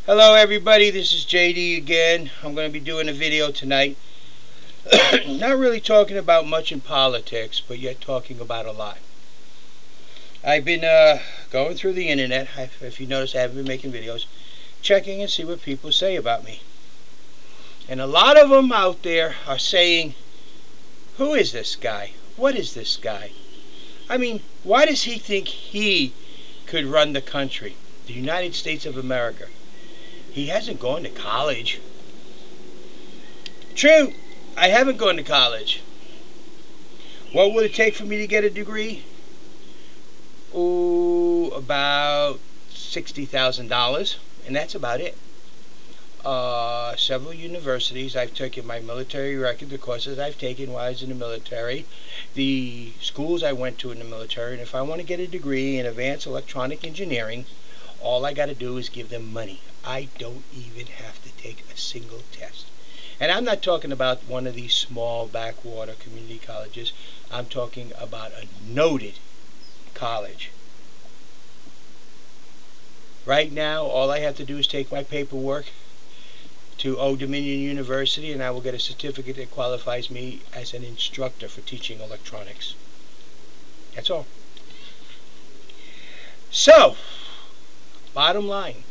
Hello everybody, this is JD again. I'm going to be doing a video tonight. Not really talking about much in politics, but yet talking about a lot. I've been going through the internet. If you notice, I haven't been making videos, checking and see what people say about me. And a lot of them out there are saying, who is this guy? What is this guy? I mean, why does he think he could run the country, the United States of America? He hasn't gone to college. True, I haven't gone to college. What would it take for me to get a degree? Oh, about $60,000, and that's about it. Several universities. I've taken my military record, the courses I've taken while I was in the military, the schools I went to in the military, and if I want to get a degree in advanced electronic engineering, all I got to do is give them money. I don't even have to take a single test. And I'm not talking about one of these small backwater community colleges. I'm talking about a noted college. Right now, all I have to do is take my paperwork to Old Dominion University, and I will get a certificate that qualifies me as an instructor for teaching electronics. That's all. So, bottom line,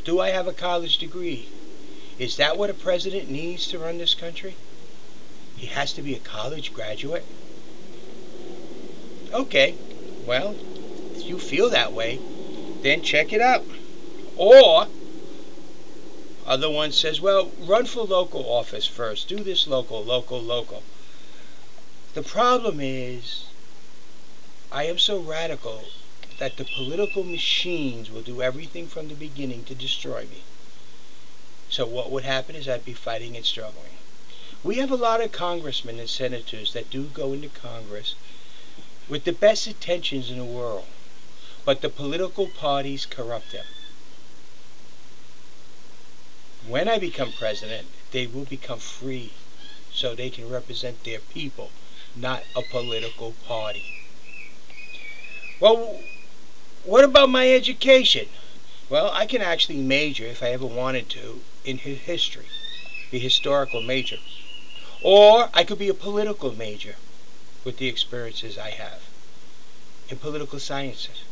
do I have a college degree? Is that what a president needs to run this country? He has to be a college graduate? Okay, well, if you feel that way, then check it out. Or, other one says, well, run for local office first. Do this local. The problem is, I am so radical that the political machines will do everything from the beginning to destroy me. So what would happen is I'd be fighting and struggling. We have a lot of congressmen and senators that do go into Congress with the best intentions in the world, but the political parties corrupt them. When I become president, they will become free so they can represent their people, not a political party. Well, what about my education? Well, I can actually major, if I ever wanted to, in history, be a historical major. Or I could be a political major with the experiences I have in political sciences.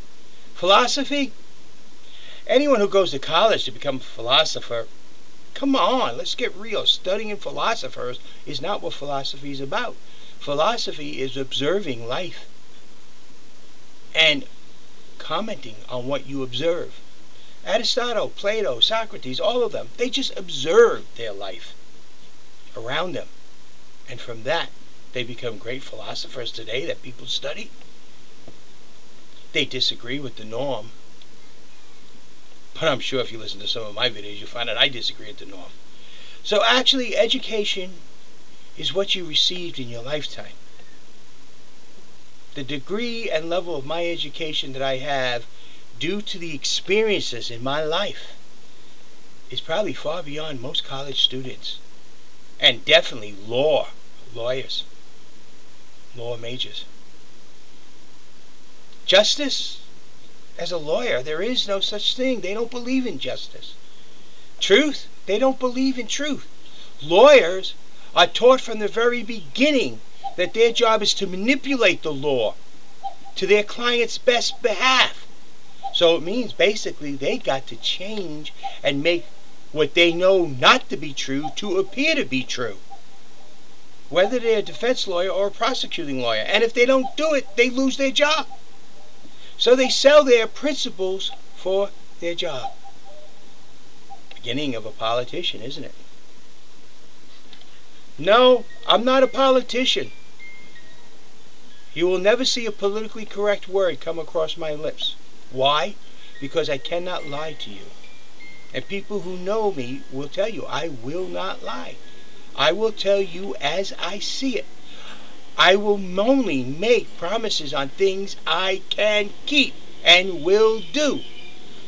Philosophy? Anyone who goes to college to become a philosopher, come on, let's get real. Studying philosophers is not what philosophy is about. Philosophy is observing life and commenting on what you observe. Aristotle, Plato, Socrates, all of them, they just observed their life around them. And from that, they become great philosophers today that people study. They disagree with the norm. But I'm sure if you listen to some of my videos, you'll find that I disagree with the norm. So actually, education is what you received in your lifetime. The degree and level of my education that I have, due to the experiences in my life, is probably far beyond most college students. And definitely lawyers, law majors. Justice? As a lawyer, there is no such thing. They don't believe in justice. Truth? They don't believe in truth. Lawyers are taught from the very beginning that their job is to manipulate the law to their client's best behalf. So it means basically they got to change and make what they know not to be true to appear to be true. Whether they're a defense lawyer or a prosecuting lawyer. And if they don't do it, they lose their job. So they sell their principles for their job. Beginning of a politician, isn't it? No, I'm not a politician. You will never see a politically correct word come across my lips. Why? Because I cannot lie to you. And people who know me will tell you I will not lie. I will tell you as I see it. I will only make promises on things I can keep and will do.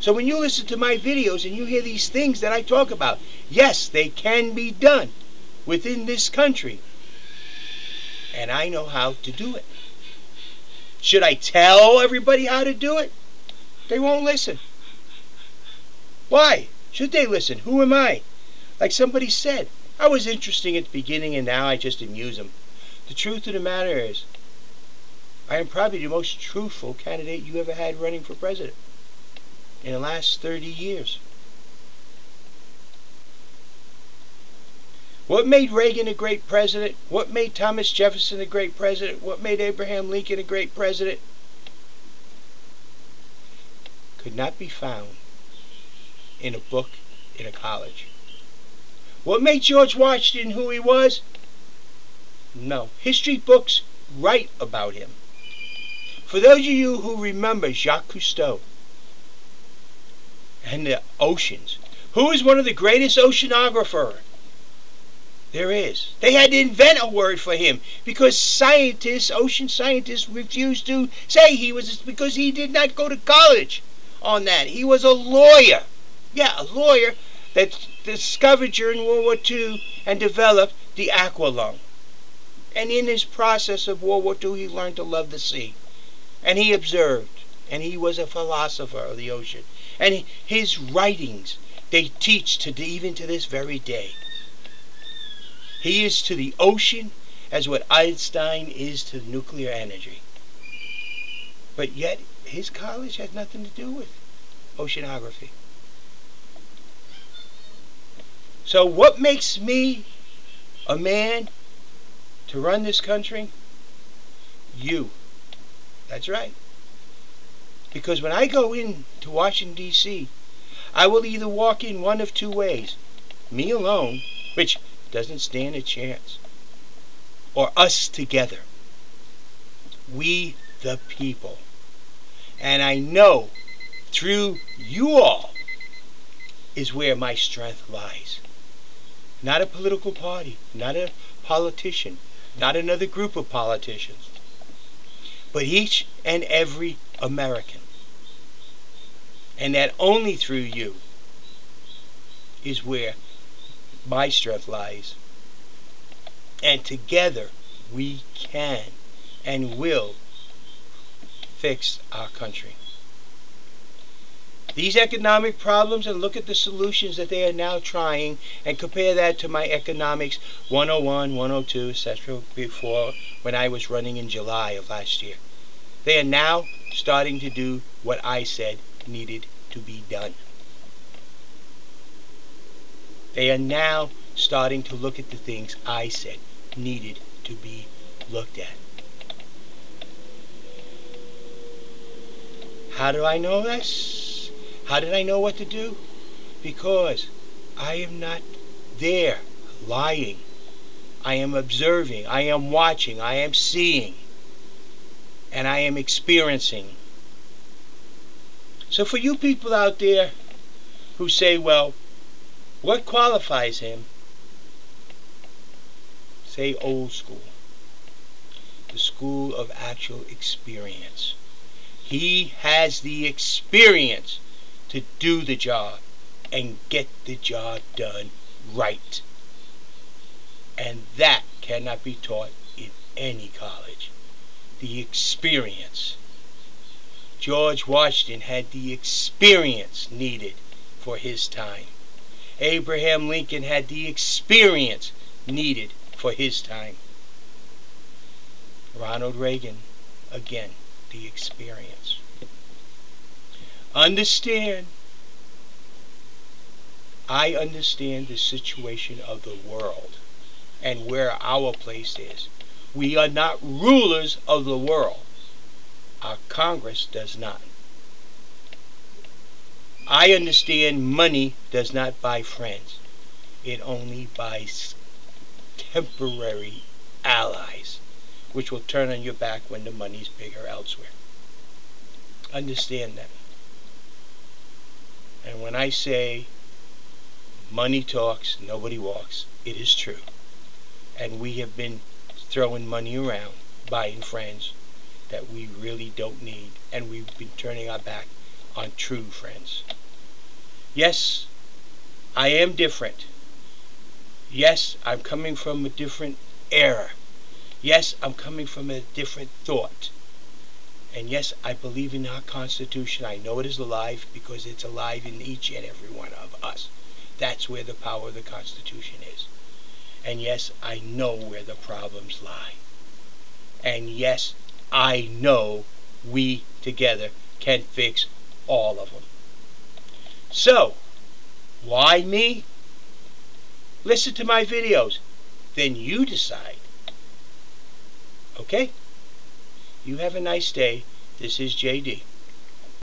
So when you listen to my videos and you hear these things that I talk about, yes, they can be done within this country. And I know how to do it. Should I tell everybody how to do it? They won't listen. Why should they listen? Who am I? Like somebody said, I was interesting at the beginning and now I just amuse them. The truth of the matter is, I am probably the most truthful candidate you ever had running for president in the last 30 years. What made Reagan a great president? What made Thomas Jefferson a great president? What made Abraham Lincoln a great president? Could not be found in a book in a college. What made George Washington who he was? No. History books write about him. For those of you who remember Jacques Cousteau and the oceans, who is one of the greatest oceanographers there is? They had to invent a word for him because scientists, ocean scientists, refused to say he was, because he did not go to college on that. He was a lawyer. Yeah, a lawyer that discovered during World War II and developed the aqua lung. And in his process of World War II, he learned to love the sea. And he observed. And he was a philosopher of the ocean. And his writings, they teach even to this very day. He is to the ocean as what Einstein is to nuclear energy. But yet, his college has nothing to do with oceanography. So what makes me a man to run this country? You. That's right. Because when I go in to Washington, D.C., I will either walk in one of two ways. Me alone, which doesn't stand a chance, or us together. We the people. And I know through you all is where my strength lies. Not a political party, not a politician, not another group of politicians, but each and every American. And that only through you is where my strength lies. And together we can and will fix our country. These economic problems, and look at the solutions that they are now trying, and compare that to my economics 101, 102, etc. before, when I was running in July of last year. They are now starting to do what I said needed to be done. They are now starting to look at the things I said needed to be looked at. How do I know this? How did I know what to do? Because I am not there lying. I am observing. I am watching. I am seeing. And I am experiencing. So for you people out there who say, well, what qualifies him? Say old school. The school of actual experience. He has the experience to do the job and get the job done right. And that cannot be taught in any college. The experience. George Washington had the experience needed for his time. Abraham Lincoln had the experience needed for his time. Ronald Reagan, again, the experience. Understand, I understand the situation of the world and where our place is. We are not rulers of the world. Our Congress does not. I understand money does not buy friends. It only buys temporary allies, which will turn on your back when the money's bigger elsewhere. Understand that. And when I say money talks, nobody walks, it is true. And we have been throwing money around, buying friends that we really don't need, and we've been turning our back on true friends. Yes, I am different. Yes, I'm coming from a different era. Yes, I'm coming from a different thought. And yes, I believe in our Constitution. I know it is alive because it's alive in each and every one of us. That's where the power of the Constitution is. And yes, I know where the problems lie. And yes, I know we together can fix all of them. So, why me? Listen to my videos. Then you decide. Okay? You have a nice day. This is JD.